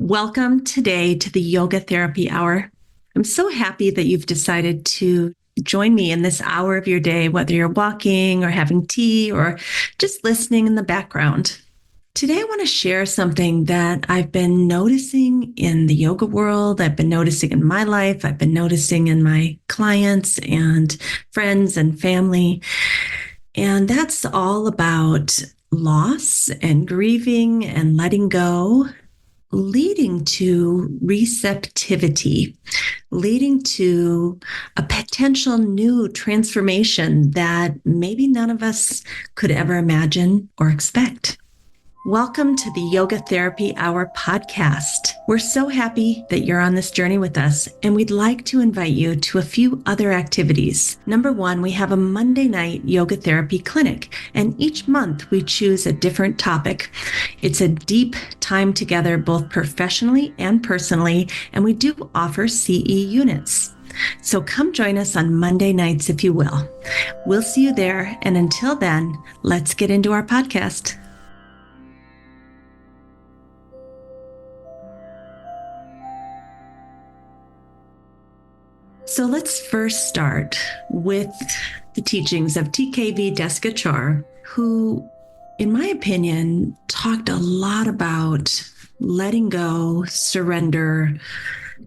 Welcome today to the Yoga Therapy Hour. I'm so happy that you've decided to join me in this hour of your day, whether you're walking or having tea or just listening in the background. Today, I want to share something that I've been noticing in the yoga world. I've been noticing in my life. I've been noticing in my clients and friends and family. And that's all about loss and grieving and letting go, leading to receptivity, leading to a potential new transformation that maybe none of us could ever imagine or expect. Welcome to the Yoga Therapy Hour podcast. We're so happy that you're on this journey with us, and we'd like to invite you to a few other activities. Number one, we have a Monday night yoga therapy clinic, and each month we choose a different topic. It's a deep time together, both professionally and personally, and we do offer CE units. So come join us on Monday nights, if you will. We'll see you there, and until then, let's get into our podcast. So let's first start with the teachings of T.K.V. Desikachar, who, in my opinion, talked a lot about letting go, surrender,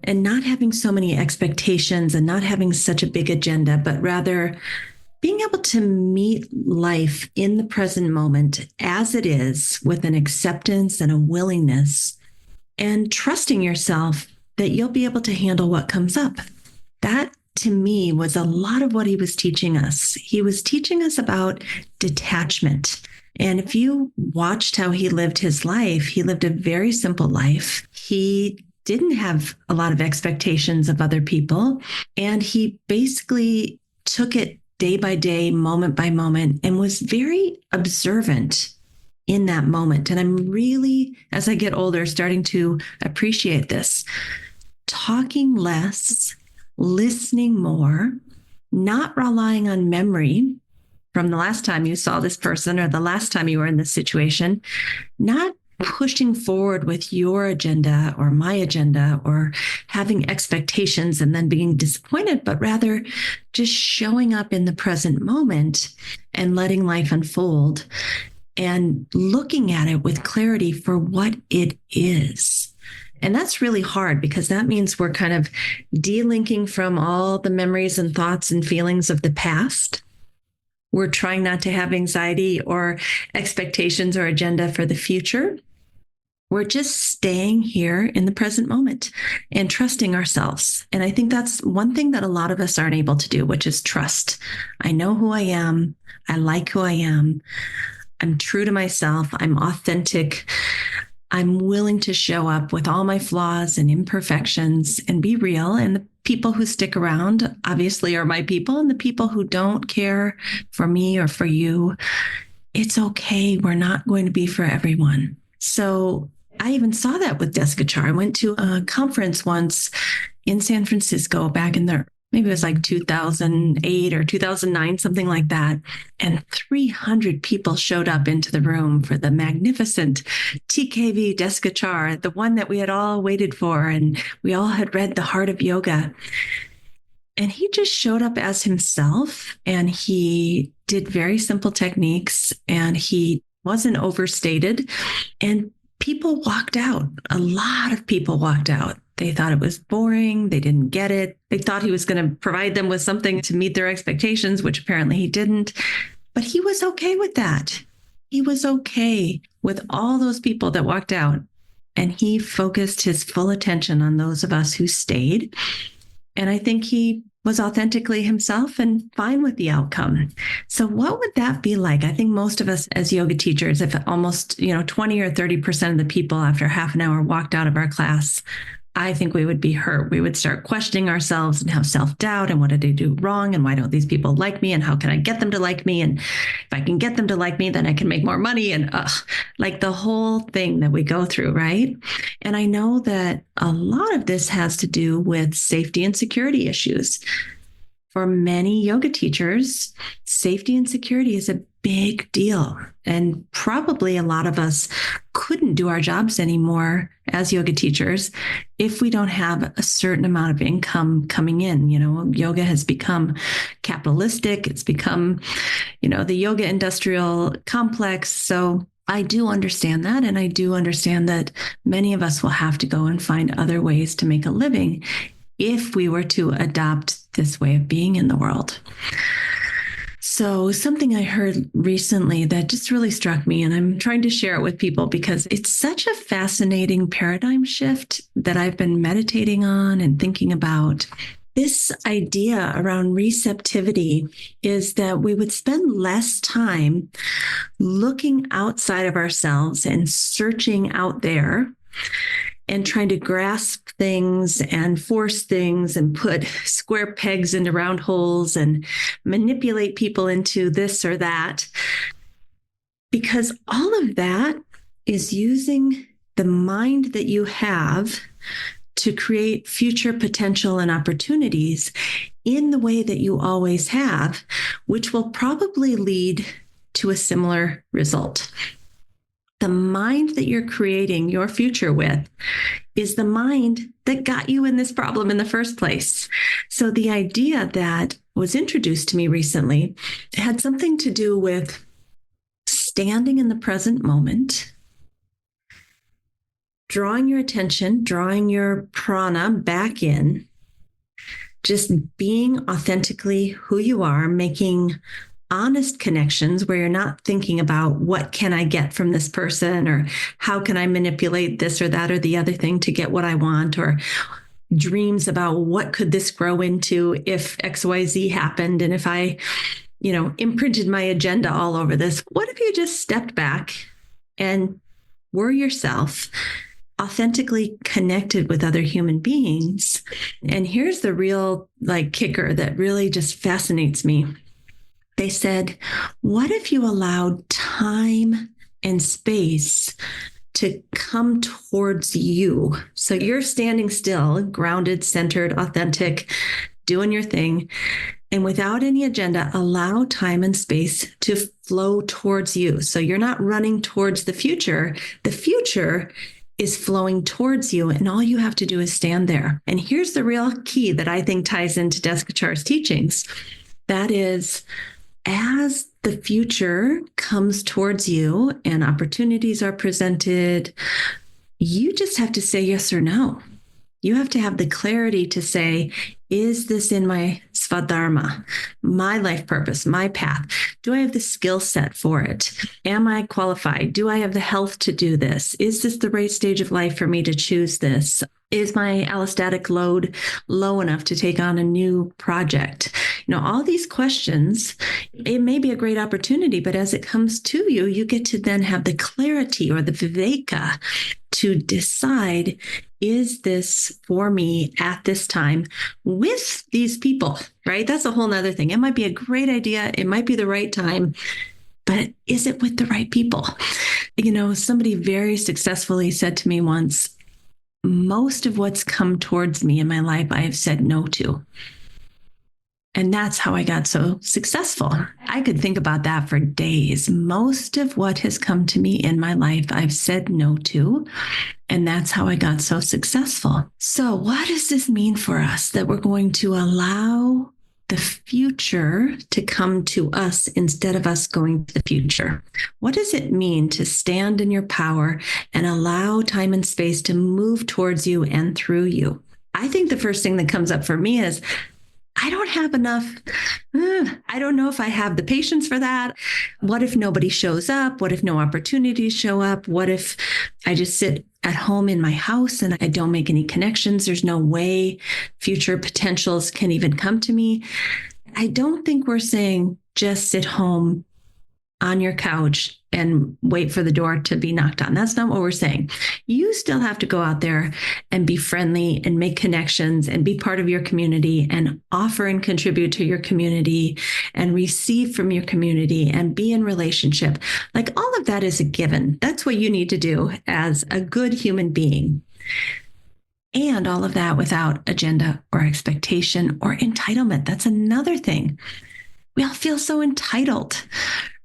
and not having so many expectations and not having such a big agenda, but rather being able to meet life in the present moment as it is with an acceptance and a willingness and trusting yourself that you'll be able to handle what comes up. That, to me, was a lot of what he was teaching us. He was teaching us about detachment. And if you watched how he lived his life, he lived a very simple life. He didn't have a lot of expectations of other people. And he basically took it day by day, moment by moment, and was very observant in that moment. And I'm really, as I get older, starting to appreciate this. Talking less, listening more, not relying on memory from the last time you saw this person or the last time you were in this situation, not pushing forward with your agenda or my agenda or having expectations and then being disappointed, but rather just showing up in the present moment and letting life unfold and looking at it with clarity for what it is. And that's really hard because that means we're kind of delinking from all the memories and thoughts and feelings of the past. We're trying not to have anxiety or expectations or agenda for the future. We're just staying here in the present moment and trusting ourselves. And I think that's one thing that a lot of us aren't able to do, which is trust. I know who I am. I like who I am. I'm true to myself. I'm authentic. I'm willing to show up with all my flaws and imperfections and be real. And the people who stick around obviously are my people, and the people who don't care for me or for you, it's okay. We're not going to be for everyone. So I even saw that with Desikachar. I went to a conference once in San Francisco back in the maybe it was like 2008 or 2009, something like that. And 300 people showed up into the room for the magnificent T.K.V. Desikachar, the one that we had all waited for. And we all had read The Heart of Yoga. And he just showed up as himself, and he did very simple techniques, and he wasn't overstated. And people walked out. A lot of people walked out. They thought it was boring. They didn't get it. They thought he was going to provide them with something to meet their expectations, which apparently he didn't. But he was okay with that. He was okay with all those people that walked out. And he focused his full attention on those of us who stayed. And I think he was authentically himself and fine with the outcome. So what would that be like? I think most of us as yoga teachers, if almost 20 or 30% of the people after half an hour walked out of our class, I think we would be hurt. We would start questioning ourselves and have self-doubt and what did I do wrong? And why don't these people like me? And how can I get them to like me? And if I can get them to like me, then I can make more money. And like the whole thing that we go through, right? And I know that a lot of this has to do with safety and security issues. For many yoga teachers, safety and security is a big deal. And probably a lot of us couldn't do our jobs anymore as yoga teachers if we don't have a certain amount of income coming in. Yoga has become capitalistic. It's become, the yoga industrial complex. So I do understand that. And I do understand that many of us will have to go and find other ways to make a living if we were to adopt this way of being in the world. So something I heard recently that just really struck me, and I'm trying to share it with people because it's such a fascinating paradigm shift that I've been meditating on and thinking about. This idea around receptivity is that we would spend less time looking outside of ourselves and searching out there and trying to grasp things and force things and put square pegs into round holes and manipulate people into this or that. Because all of that is using the mind that you have to create future potential and opportunities in the way that you always have, which will probably lead to a similar result. The mind that you're creating your future with is the mind that got you in this problem in the first place. So the idea that was introduced to me recently had something to do with standing in the present moment, drawing your attention, drawing your prana back in, just being authentically who you are, making honest connections where you're not thinking about what can I get from this person or how can I manipulate this or that or the other thing to get what I want, or dreams about what could this grow into if XYZ happened. And if I, imprinted my agenda all over this, what if you just stepped back and were yourself, authentically connected with other human beings? And here's the real kicker that really just fascinates me. They said, what if you allowed time and space to come towards you? So you're standing still, grounded, centered, authentic, doing your thing. And without any agenda, allow time and space to flow towards you. So you're not running towards the future. The future is flowing towards you, and all you have to do is stand there. And here's the real key that I think ties into Desikachar's teachings. That is, as the future comes towards you and opportunities are presented, you just have to say yes or no. You have to have the clarity to say, is this in my svadharma, my life purpose, my path? Do I have the skill set for it? Am I qualified? Do I have the health to do this? Is this the right stage of life for me to choose this? Is my allostatic load low enough to take on a new project? All these questions, it may be a great opportunity, but as it comes to you, you get to then have the clarity or the viveka to decide, is this for me at this time with these people, right? That's a whole nother thing. It might be a great idea. It might be the right time, but is it with the right people? Somebody very successfully said to me once, most of what's come towards me in my life, I have said no to. And that's how I got so successful. I could think about that for days. Most of what has come to me in my life, I've said no to. And that's how I got so successful. So what does this mean for us, that we're going to allow the future to come to us instead of us going to the future? What does it mean to stand in your power and allow time and space to move towards you and through you? I think the first thing that comes up for me is, I don't have enough. I don't know if I have the patience for that. What if nobody shows up? What if no opportunities show up? What if I just sit at home in my house and I don't make any connections? There's no way future potentials can even come to me. I don't think we're saying just sit home on your couch and wait for the door to be knocked on. That's not what we're saying. You still have to go out there and be friendly and make connections and be part of your community and offer and contribute to your community and receive from your community and be in relationship. All of that is a given. That's what you need to do as a good human being. And all of that without agenda or expectation or entitlement. That's another thing. We all feel so entitled,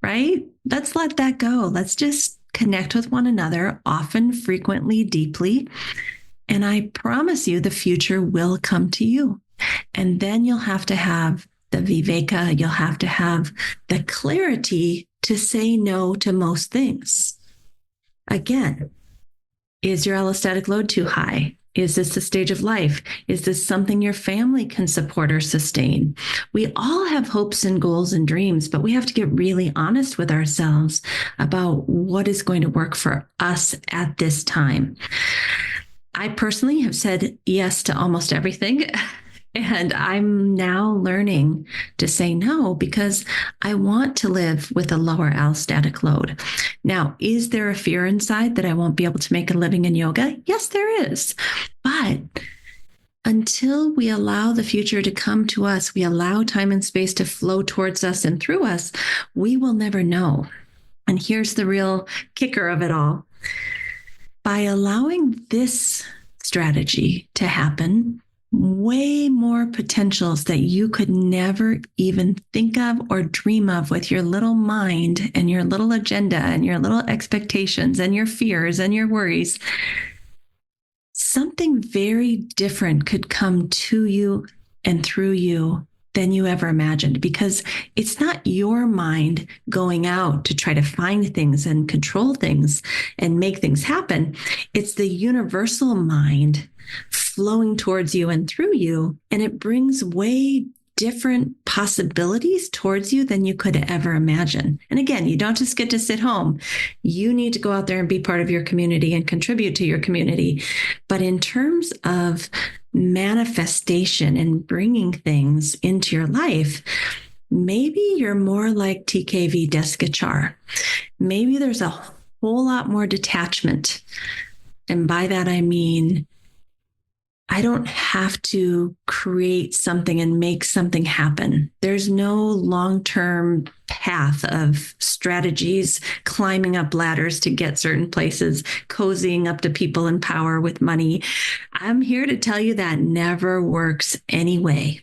right? Let's let that go. Let's just connect with one another, often, frequently, deeply. And I promise you, the future will come to you. And then you'll have to have the viveka, you'll have to have the clarity to say no to most things. Again, is your allostatic load too high? Is this a stage of life? Is this something your family can support or sustain? We all have hopes and goals and dreams, but we have to get really honest with ourselves about what is going to work for us at this time. I personally have said yes to almost everything. And I'm now learning to say no because I want to live with a lower allostatic load. Now, is there a fear inside that I won't be able to make a living in yoga? Yes, there is. But until we allow the future to come to us, we allow time and space to flow towards us and through us, we will never know. And here's the real kicker of it all. By allowing this strategy to happen, way more potentials that you could never even think of or dream of with your little mind and your little agenda and your little expectations and your fears and your worries. Something very different could come to you and through you than you ever imagined, because it's not your mind going out to try to find things and control things and make things happen. It's the universal mind flowing towards you and through you, and it brings way different possibilities towards you than you could ever imagine. And again, you don't just get to sit home. You need to go out there and be part of your community and contribute to your community. But in terms of manifestation and bringing things into your life, maybe you're more like T.K.V. Desikachar. Maybe there's a whole lot more detachment. And by that, I mean, I don't have to create something and make something happen. There's no long-term path of strategies, climbing up ladders to get certain places, cozying up to people in power with money. I'm here to tell you that never works anyway.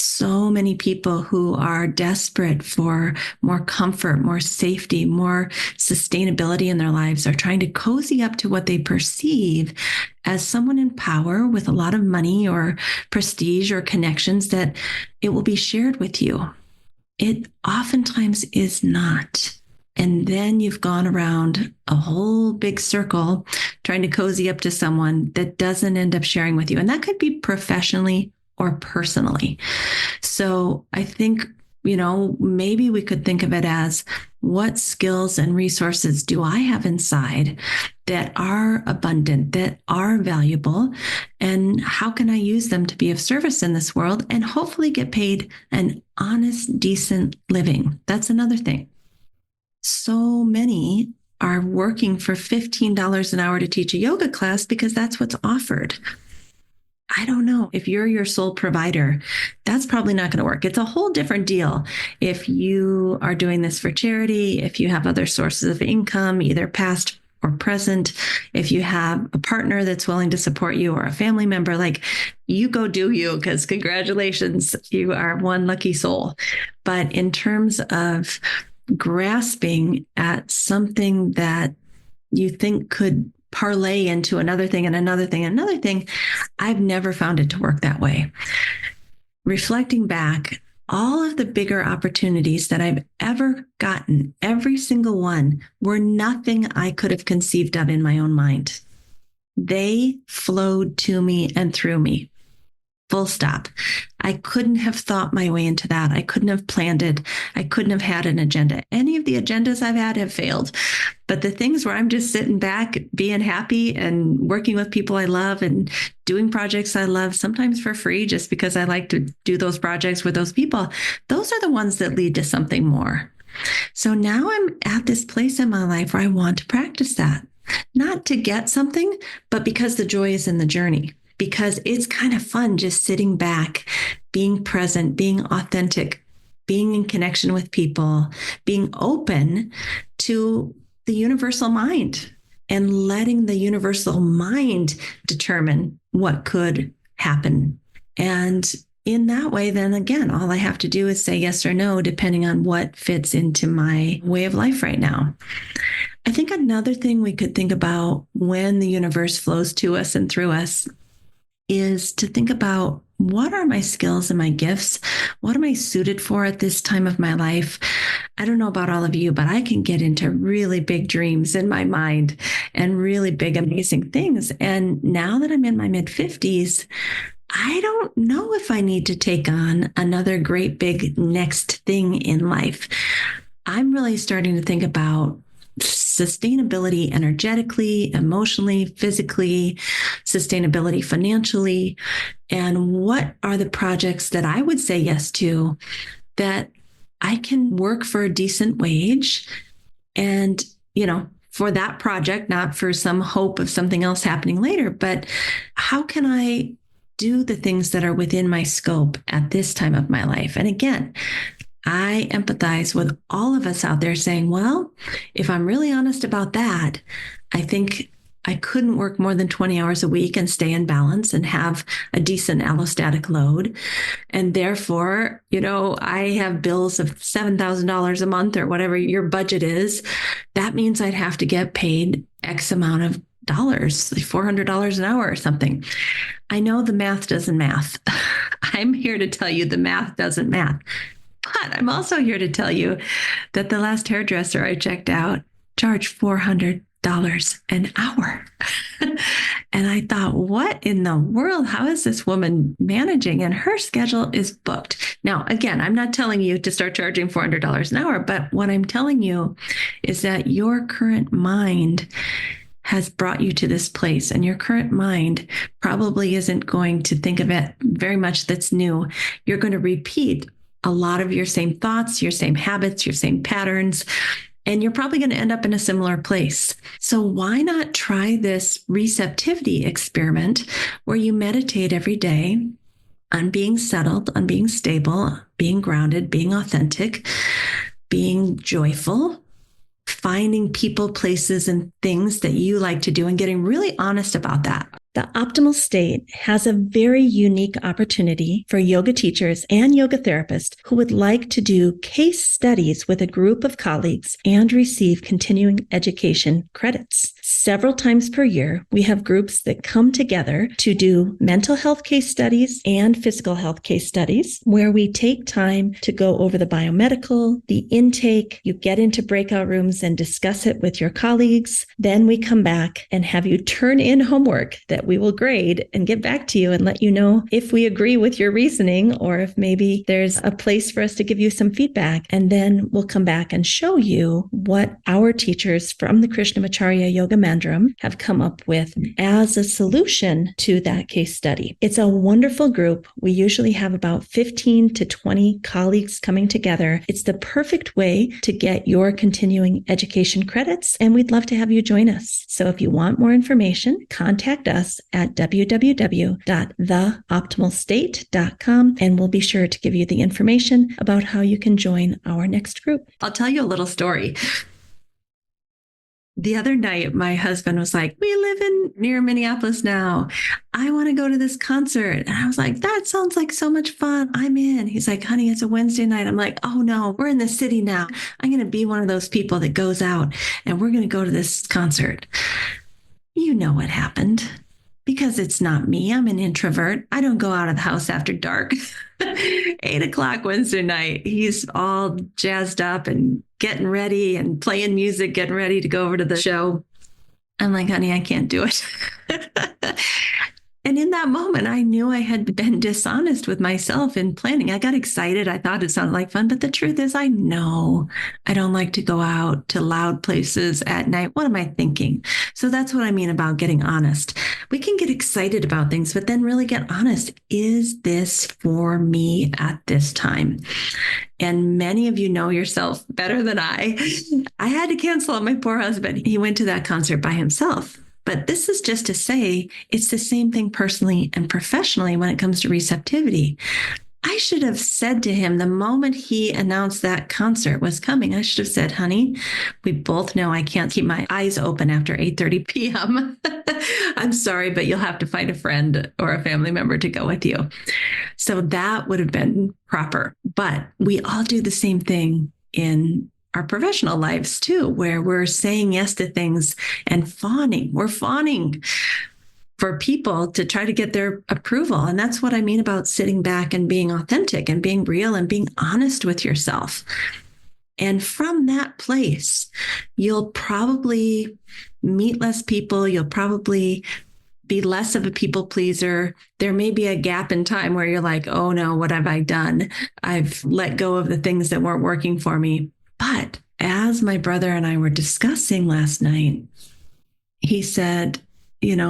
So many people who are desperate for more comfort, more safety, more sustainability in their lives are trying to cozy up to what they perceive as someone in power with a lot of money or prestige or connections, that it will be shared with you. It oftentimes is not. And then you've gone around a whole big circle trying to cozy up to someone that doesn't end up sharing with you. And that could be professionally or personally. So I think, maybe we could think of it as, what skills and resources do I have inside that are abundant, that are valuable, and how can I use them to be of service in this world and hopefully get paid an honest, decent living? That's another thing. So many are working for $15 an hour to teach a yoga class because that's what's offered. I don't know. If you're your sole provider, that's probably not going to work. It's a whole different deal if you are doing this for charity, if you have other sources of income, either past or present, if you have a partner that's willing to support you or a family member, like, you go do you, because congratulations, you are one lucky soul. But in terms of grasping at something that you think could parlay into another thing and another thing and another thing, I've never found it to work that way. Reflecting back, all of the bigger opportunities that I've ever gotten, every single one, were nothing I could have conceived of in my own mind. They flowed to me and through me. Full stop. I couldn't have thought my way into that. I couldn't have planned it. I couldn't have had an agenda. Any of the agendas I've had have failed. But the things where I'm just sitting back, being happy and working with people I love and doing projects I love, sometimes for free, just because I like to do those projects with those people, those are the ones that lead to something more. So now I'm at this place in my life where I want to practice that. Not to get something, but because the joy is in the journey. Because it's kind of fun just sitting back, being present, being authentic, being in connection with people, being open to the universal mind and letting the universal mind determine what could happen. And in that way, then again, all I have to do is say yes or no, depending on what fits into my way of life right now. I think another thing we could think about when the universe flows to us and through us is to think about, what are my skills and my gifts? What am I suited for at this time of my life? I don't know about all of you, but I can get into really big dreams in my mind and really big, amazing things. And now that I'm in my mid 50s, I don't know if I need to take on another great big next thing in life. I'm really starting to think about sustainability energetically, emotionally, physically, sustainability financially, and what are the projects that I would say yes to that I can work for a decent wage and, for that project, not for some hope of something else happening later, but how can I do the things that are within my scope at this time of my life? And again, I empathize with all of us out there saying, well, if I'm really honest about that, I think I couldn't work more than 20 hours a week and stay in balance and have a decent allostatic load. And therefore, I have bills of $7,000 a month or whatever your budget is. That means I'd have to get paid X amount of dollars, like $400 an hour or something. I know the math doesn't math. I'm here to tell you the math doesn't math. But I'm also here to tell you that the last hairdresser I checked out charged $400 an hour. And I thought, what in the world? How is this woman managing? And her schedule is booked. Now, again, I'm not telling you to start charging $400 an hour, but what I'm telling you is that your current mind has brought you to this place, and your current mind probably isn't going to think of it very much that's new. You're going to repeat a lot of your same thoughts, your same habits, your same patterns, and you're probably going to end up in a similar place. So why not try this receptivity experiment where you meditate every day on being settled, on being stable, being grounded, being authentic, being joyful, finding people, places, and things that you like to do and getting really honest about that. The optimal state has a very unique opportunity for yoga teachers and yoga therapists who would like to do case studies with a group of colleagues and receive continuing education credits. Several times per year, we have groups that come together to do mental health case studies and physical health case studies, where we take time to go over the biomedical, the intake. You get into breakout rooms and discuss it with your colleagues. Then we come back and have you turn in homework that we will grade and get back to you and let you know if we agree with your reasoning or if maybe there's a place for us to give you some feedback. And then we'll come back and show you what our teachers from the Krishnamacharya Yoga Mandram have come up with as a solution to that case study. It's a wonderful group. We usually have about 15 to 20 colleagues coming together. It's the perfect way to get your continuing education credits, and we'd love to have you join us. So if you want more information, contact us at www.theoptimalstate.com, and we'll be sure to give you the information about how you can join our next group. I'll tell you a little story. The other night, my husband was like, we live near Minneapolis now. I want to go to this concert. And I was like, that sounds like so much fun. I'm in. He's like, honey, it's a Wednesday night. I'm like, oh no, we're in the city now. I'm going to be one of those people that goes out and we're going to go to this concert. You know what happened. Because it's not me. I'm an introvert. I don't go out of the house after dark. 8:00 Wednesday night. He's all jazzed up and getting ready and playing music, getting ready to go over to the show. I'm like, honey, I can't do it. And in that moment, I knew I had been dishonest with myself in planning. I got excited. I thought it sounded like fun. But the truth is, I know I don't like to go out to loud places at night. What am I thinking? So that's what I mean about getting honest. We can get excited about things, but then really get honest. Is this for me at this time? And many of you know yourself better than I. I had to cancel on my poor husband. He went to that concert by himself. But this is just to say it's the same thing personally and professionally when it comes to receptivity. I should have said to him the moment he announced that concert was coming, I should have said, honey, we both know I can't keep my eyes open after 8:30 p.m. I'm sorry, but you'll have to find a friend or a family member to go with you. So that would have been proper. But we all do the same thing in our professional lives too, where we're saying yes to things and fawning. We're fawning for people to try to get their approval. And that's what I mean about sitting back and being authentic and being real and being honest with yourself. And from that place, you'll probably meet less people. You'll probably be less of a people pleaser. There may be a gap in time where you're like, oh no, what have I done? I've let go of the things that weren't working for me. But as my brother and I were discussing last night, he said,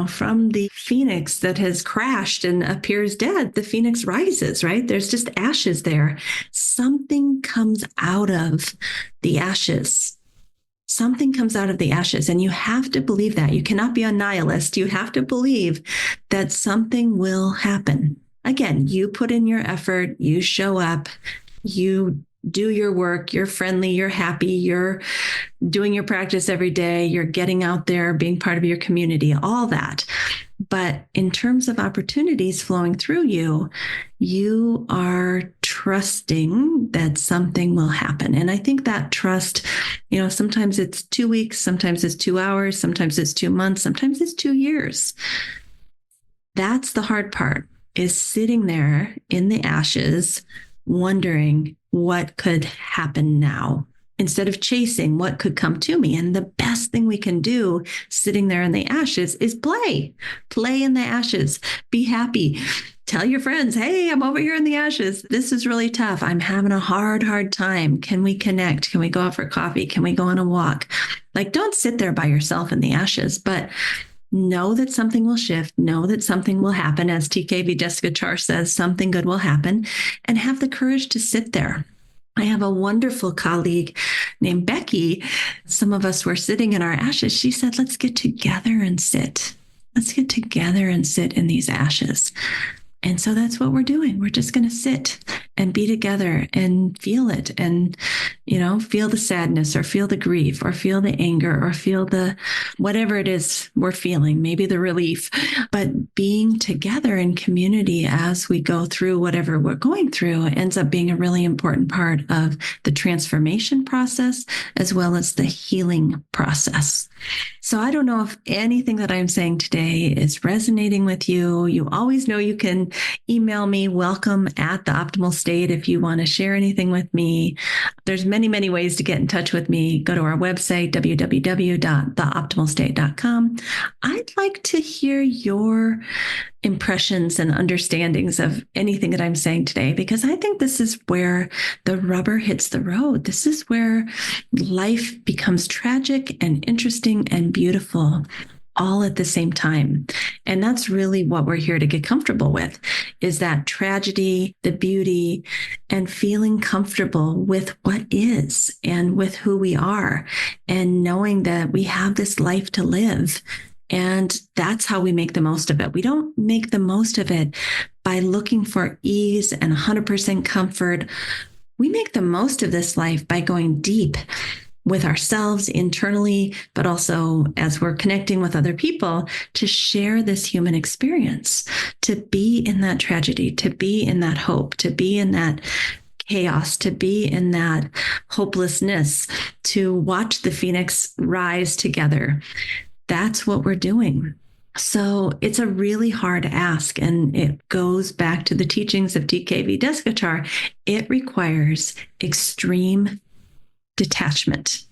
from the phoenix that has crashed and appears dead, the phoenix rises, right? There's just ashes there. Something comes out of the ashes. Something comes out of the ashes, and you have to believe that. You cannot be a nihilist. You have to believe that something will happen. Again, you put in your effort, you show up, you do your work, you're friendly, you're happy, you're doing your practice every day, you're getting out there, being part of your community, all that. But in terms of opportunities flowing through you, you are trusting that something will happen. And I think that trust, sometimes it's 2 weeks, sometimes it's 2 hours, sometimes it's 2 months, sometimes it's 2 years. That's the hard part, is sitting there in the ashes, wondering what could happen now, instead of chasing what could come to me. And the best thing we can do sitting there in the ashes is play in the ashes, be happy. Tell your friends, hey, I'm over here in the ashes. This is really tough. I'm having a hard time. Can we connect? Can we go out for coffee? Can we go on a walk? Like, don't sit there by yourself in the ashes, but know that something will shift. Know that something will happen. As T.K.V. Desikachar says, something good will happen, and have the courage to sit there. I have a wonderful colleague named Becky. Some of us were sitting in our ashes. She said, let's get together and sit. Let's get together and sit in these ashes. And so that's what we're doing. We're just going to sit and be together and feel it, and, feel the sadness, or feel the grief, or feel the anger, or feel the whatever it is we're feeling, maybe the relief. But being together in community as we go through whatever we're going through ends up being a really important part of the transformation process, as well as the healing process. So I don't know if anything that I'm saying today is resonating with you. You always know you can email me, welcome@theoptimalstate, if you want to share anything with me. There's many ways to get in touch with me. Go to our website, www.theoptimalstate.com. I'd like to hear your impressions and understandings of anything that I'm saying today, because I think this is where the rubber hits the road. This is where life becomes tragic and interesting and beautiful all at the same time. And that's really what we're here to get comfortable with, is that tragedy, the beauty, and feeling comfortable with what is and with who we are, and knowing that we have this life to live. And that's how we make the most of it. We don't make the most of it by looking for ease and 100% comfort. We make the most of this life by going deep with ourselves internally, but also as we're connecting with other people, to share this human experience, to be in that tragedy, to be in that hope, to be in that chaos, to be in that hopelessness, to watch the phoenix rise together. That's what we're doing. So it's a really hard ask, and it goes back to the teachings of T.K.V. Desikachar. It requires extreme detachment.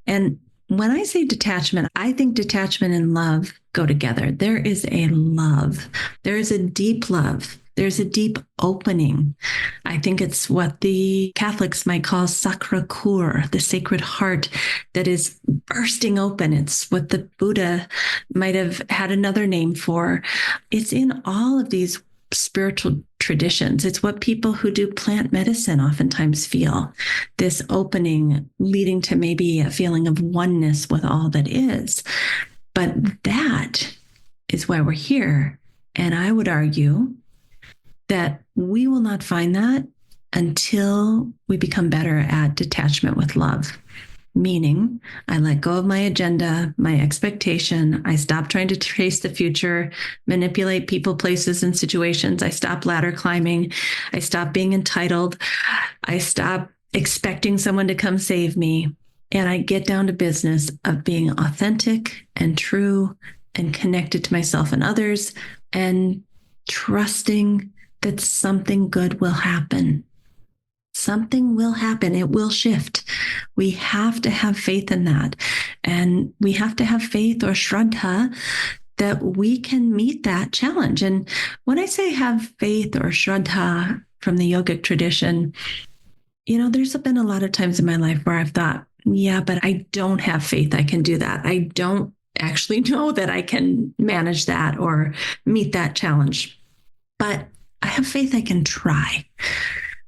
And when I say detachment, I think detachment and love go together. There is a love. There is a deep love. There's a deep opening. I think it's what the Catholics might call sacra cor, the sacred heart that is bursting open. It's what the Buddha might have had another name for. It's in all of these spiritual traditions. It's what people who do plant medicine oftentimes feel, this opening leading to maybe a feeling of oneness with all that is. But that is why we're here. And I would argue that we will not find that until we become better at detachment with love. Meaning, I let go of my agenda, my expectation. I stop trying to trace the future, manipulate people, places, and situations. I stop ladder climbing. I stop being entitled. I stop expecting someone to come save me. And I get down to business of being authentic and true and connected to myself and others and trusting that something good will happen. Something will happen. It will shift. We have to have faith in that. And we have to have faith or shraddha that we can meet that challenge. And when I say have faith or shraddha from the yogic tradition, there's been a lot of times in my life where I've thought, yeah, but I don't have faith I can do that. I don't actually know that I can manage that or meet that challenge. But I have faith I can try.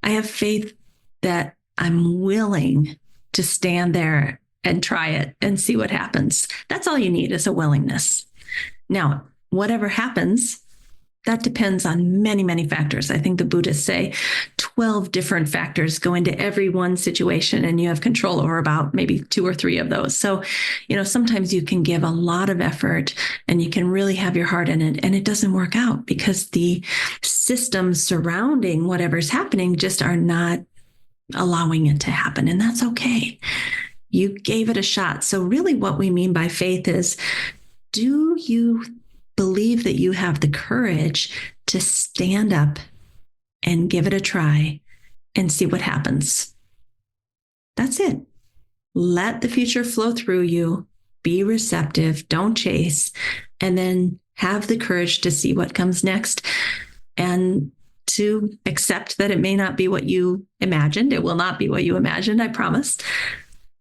I have faith that I'm willing to stand there and try it and see what happens. That's all you need is a willingness. Now, whatever happens, that depends on many, many factors. I think the Buddhists say 12 different factors go into every one situation, and you have control over about maybe 2 or 3 of those. So, sometimes you can give a lot of effort and you can really have your heart in it, and it doesn't work out because the systems surrounding whatever's happening just are not allowing it to happen. And that's okay. You gave it a shot. So really what we mean by faith is, do you believe that you have the courage to stand up and give it a try and see what happens? That's it. Let the future flow through you. Be receptive. Don't chase. And then have the courage to see what comes next and to accept that it may not be what you imagined. It will not be what you imagined, I promise.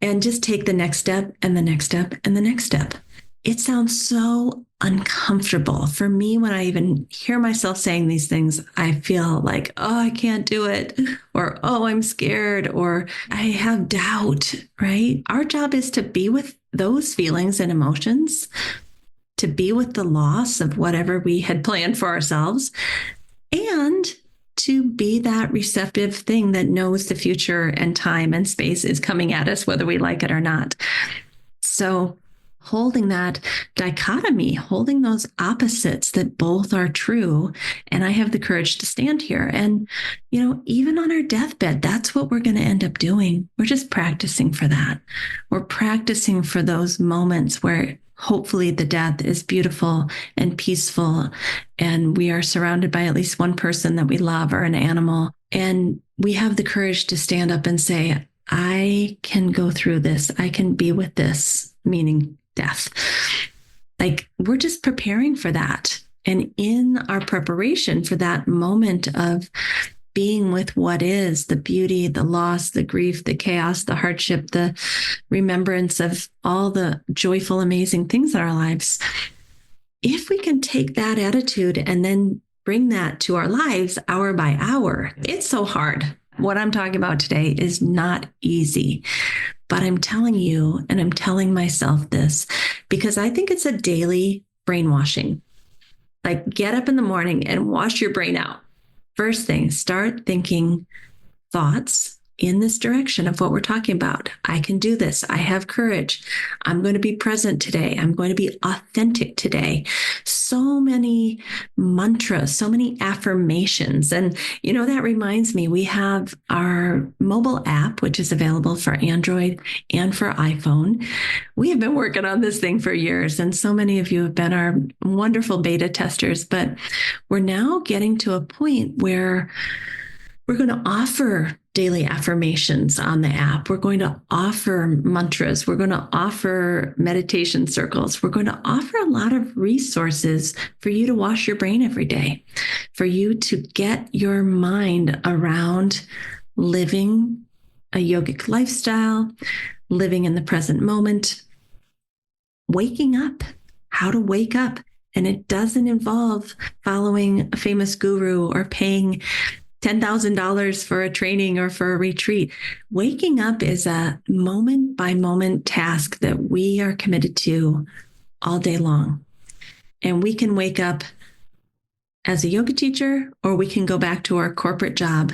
And just take the next step and the next step and the next step. It sounds so uncomfortable for me when I even hear myself saying these things. I feel like, oh, I can't do it, or oh, I'm scared, or I have doubt, right? Our job is to be with those feelings and emotions, to be with the loss of whatever we had planned for ourselves, and to be that receptive thing that knows the future and time and space is coming at us, whether we like it or not. So holding that dichotomy, holding those opposites that both are true. And I have the courage to stand here. And, even on our deathbed, that's what we're going to end up doing. We're just practicing for that. We're practicing for those moments where hopefully the death is beautiful and peaceful, and we are surrounded by at least one person that we love or an animal. And we have the courage to stand up and say, I can go through this. I can be with this, meaning death. Like, we're just preparing for that. And in our preparation for that moment of being with what is, the beauty, the loss, the grief, the chaos, the hardship, the remembrance of all the joyful, amazing things in our lives, if we can take that attitude and then bring that to our lives hour by hour, it's so hard. What I'm talking about today is not easy. But I'm telling you, and I'm telling myself this, because I think it's a daily brainwashing. Like, get up in the morning and wash your brain out. First thing, start thinking thoughts in this direction of what we're talking about. I can do this. I have courage. I'm going to be present today. I'm going to be authentic today. So many mantras, so many affirmations. And, that reminds me, we have our mobile app, which is available for Android and for iPhone. We have been working on this thing for years, and so many of you have been our wonderful beta testers, but we're now getting to a point where we're going to offer daily affirmations on the app. We're going to offer mantras. We're going to offer meditation circles. We're going to offer a lot of resources for you to wash your brain every day, for you to get your mind around living a yogic lifestyle, living in the present moment, waking up, how to wake up. And it doesn't involve following a famous guru or paying $10,000 for a training or for a retreat. Waking up is a moment by moment task that we are committed to all day long. And we can wake up as a yoga teacher, or we can go back to our corporate job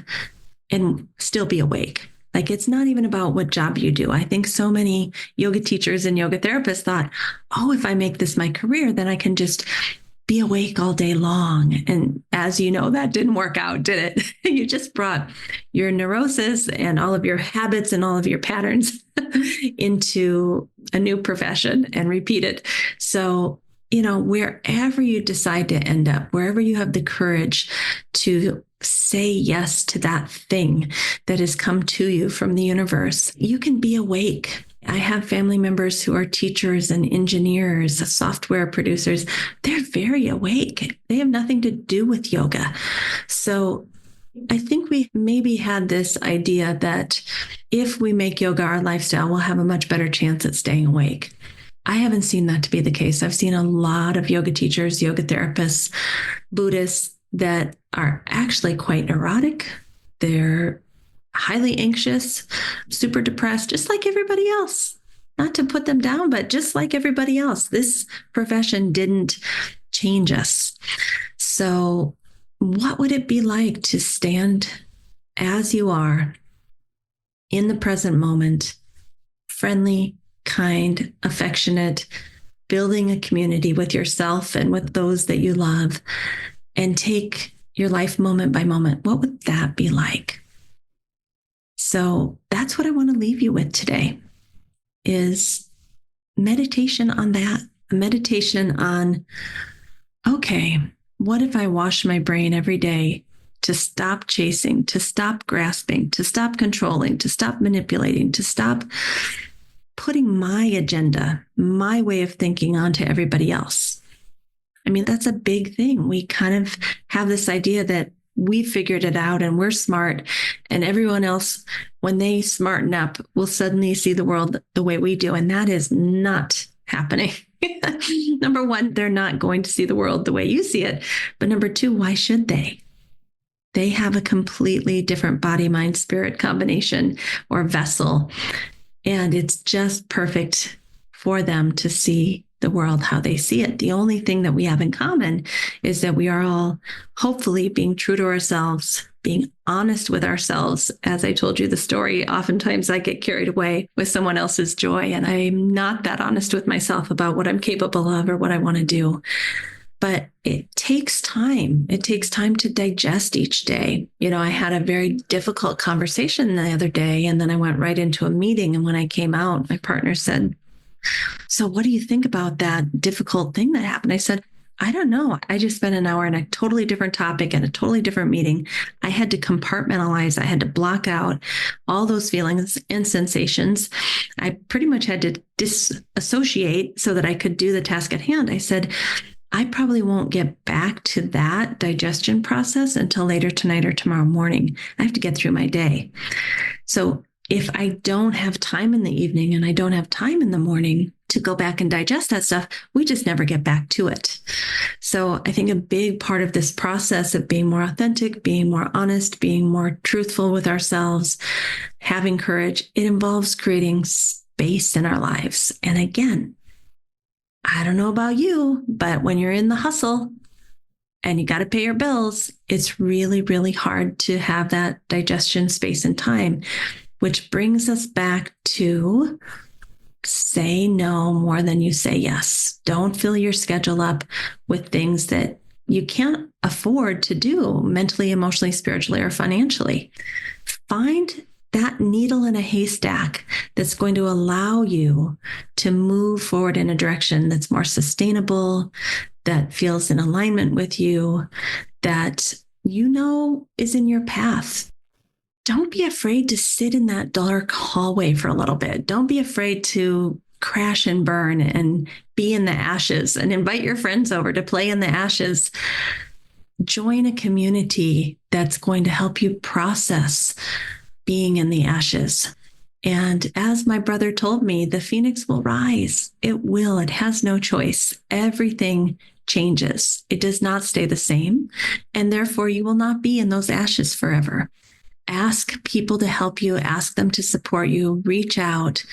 and still be awake. Like, it's not even about what job you do. I think so many yoga teachers and yoga therapists thought, oh, if I make this my career, then I can just be awake all day long. And as you know, that didn't work out, did it? You just brought your neurosis and all of your habits and all of your patterns into a new profession and repeat it. So, wherever you decide to end up, wherever you have the courage to say yes to that thing that has come to you from the universe, you can be awake. I have family members who are teachers and engineers, software producers. They're very awake. They have nothing to do with yoga. So I think we maybe had this idea that if we make yoga our lifestyle, we'll have a much better chance at staying awake. I haven't seen that to be the case. I've seen a lot of yoga teachers, yoga therapists, Buddhists that are actually quite neurotic. They're highly anxious, super depressed, just like everybody else. Not to put them down, but just like everybody else. This profession didn't change us. So what would it be like to stand as you are in the present moment, friendly, kind, affectionate, building a community with yourself and with those that you love, and take your life moment by moment? What would that be like? So that's what I want to leave you with today, is meditation on that. Meditation on, okay, what if I wash my brain every day to stop chasing, to stop grasping, to stop controlling, to stop manipulating, to stop putting my agenda, my way of thinking onto everybody else? I mean, that's a big thing. We kind of have this idea that we figured it out and we're smart, and everyone else, when they smarten up, will suddenly see the world the way we do. And that is not happening. Number one, they're not going to see the world the way you see it. But number two, why should they? They have a completely different body, mind, spirit combination or vessel. And it's just perfect for them to see the world how they see it. The only thing that we have in common is that we are all hopefully being true to ourselves, being honest with ourselves. As I told you the story, oftentimes I get carried away with someone else's joy, and I'm not that honest with myself about what I'm capable of or what I want to do. But it takes time. It takes time to digest each day. I had a very difficult conversation the other day, and then I went right into a meeting. And when I came out, my partner said, "So what do you think about that difficult thing that happened?" I said, "I don't know. I just spent an hour on a totally different topic and a totally different meeting. I had to compartmentalize. I had to block out all those feelings and sensations. I pretty much had to disassociate so that I could do the task at hand." I said, "I probably won't get back to that digestion process until later tonight or tomorrow morning. I have to get through my day. So if I don't have time in the evening and I don't have time in the morning to go back and digest that stuff, we just never get back to it." So I think a big part of this process of being more authentic, being more honest, being more truthful with ourselves, having courage, it involves creating space in our lives. And again, I don't know about you, but when you're in the hustle and you got to pay your bills, it's really, really hard to have that digestion space and time, which brings us back to say no more than you say yes. Don't fill your schedule up with things that you can't afford to do mentally, emotionally, spiritually, or financially. Find that needle in a haystack that's going to allow you to move forward in a direction that's more sustainable, that feels in alignment with you, that is in your path. Don't be afraid to sit in that dark hallway for a little bit. Don't be afraid to crash and burn and be in the ashes, and invite your friends over to play in the ashes. Join a community that's going to help you process being in the ashes. And as my brother told me, the phoenix will rise. It will. It has no choice. Everything changes. It does not stay the same. And therefore, you will not be in those ashes forever. Ask people to help you. Ask them to support you. Reach out,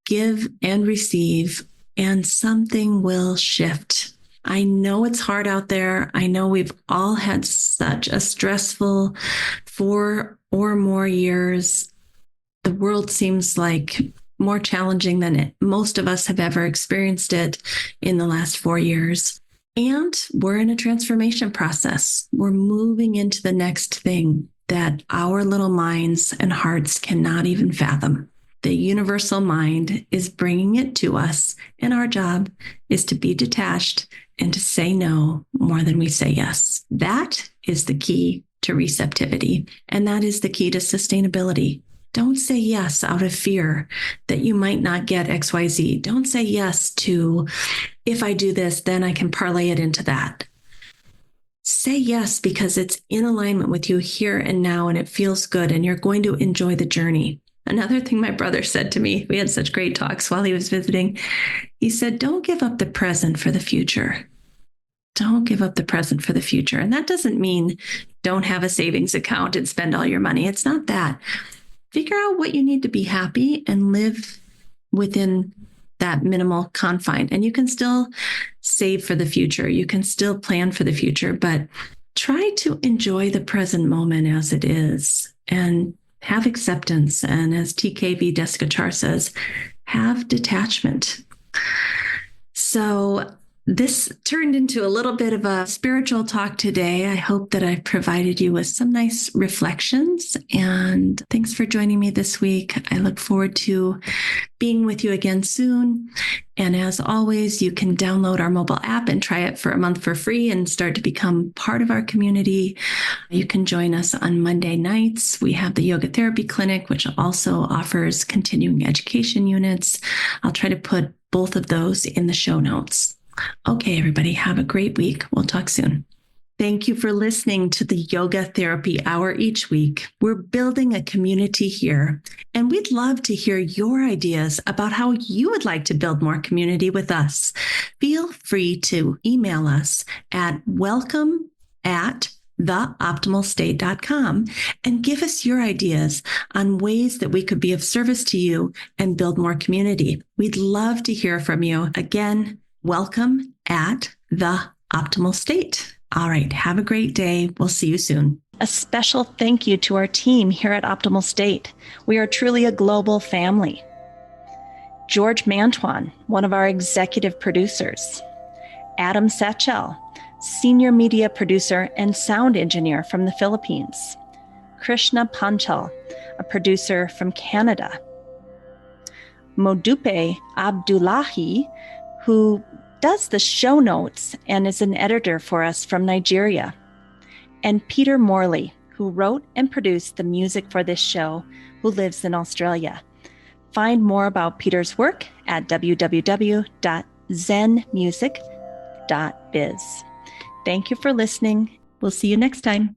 give and receive, and something will shift. I know it's hard out there. I know we've all had such a stressful 4 or more years. The world seems like more challenging than most of us have ever experienced it in the last 4 years. And we're in a transformation process. We're moving into the next thing that our little minds and hearts cannot even fathom. The universal mind is bringing it to us, and our job is to be detached and to say no more than we say yes. That is the key to receptivity, and that is the key to sustainability. Don't say yes out of fear that you might not get XYZ. Don't say yes to, if I do this, then I can parlay it into that. Say yes because it's in alignment with you here and now, and it feels good, and you're going to enjoy the journey. Another thing my brother said to me, we had such great talks while he was visiting. He said, don't give up the present for the future. Don't give up the present for the future. And that doesn't mean don't have a savings account and spend all your money. It's not that. Figure out what you need to be happy and live within that minimal confine. And you can still save for the future. You can still plan for the future, but try to enjoy the present moment as it is and have acceptance. And as T.K.V. Desikachar says, have detachment. So this turned into a little bit of a spiritual talk today. I hope that I've provided you with some nice reflections, and thanks for joining me this week. I look forward to being with you again soon. And as always, you can download our mobile app and try it for a month for free and start to become part of our community. You can join us on Monday nights. We have the yoga therapy clinic, which also offers continuing education units. I'll try to put both of those in the show notes. Okay, everybody, have a great week. We'll talk soon. Thank you for listening to the Yoga Therapy Hour each week. We're building a community here, and we'd love to hear your ideas about how you would like to build more community with us. Feel free to email us at welcome@theoptimalstate.com and give us your ideas on ways that we could be of service to you and build more community. We'd love to hear from you. Again, welcome@theoptimalstate. All right. Have a great day. We'll see you soon. A special thank you to our team here at Optimal State. We are truly a global family. George Mantuan, one of our executive producers. Adam Satchel, senior media producer and sound engineer from the Philippines. Krishna Panchal, a producer from Canada. Modupe Abdullahi, who does the show notes and is an editor for us from Nigeria. And Peter Morley, who wrote and produced the music for this show, who lives in Australia. Find more about Peter's work at www.zenmusic.biz. Thank you for listening. We'll see you next time.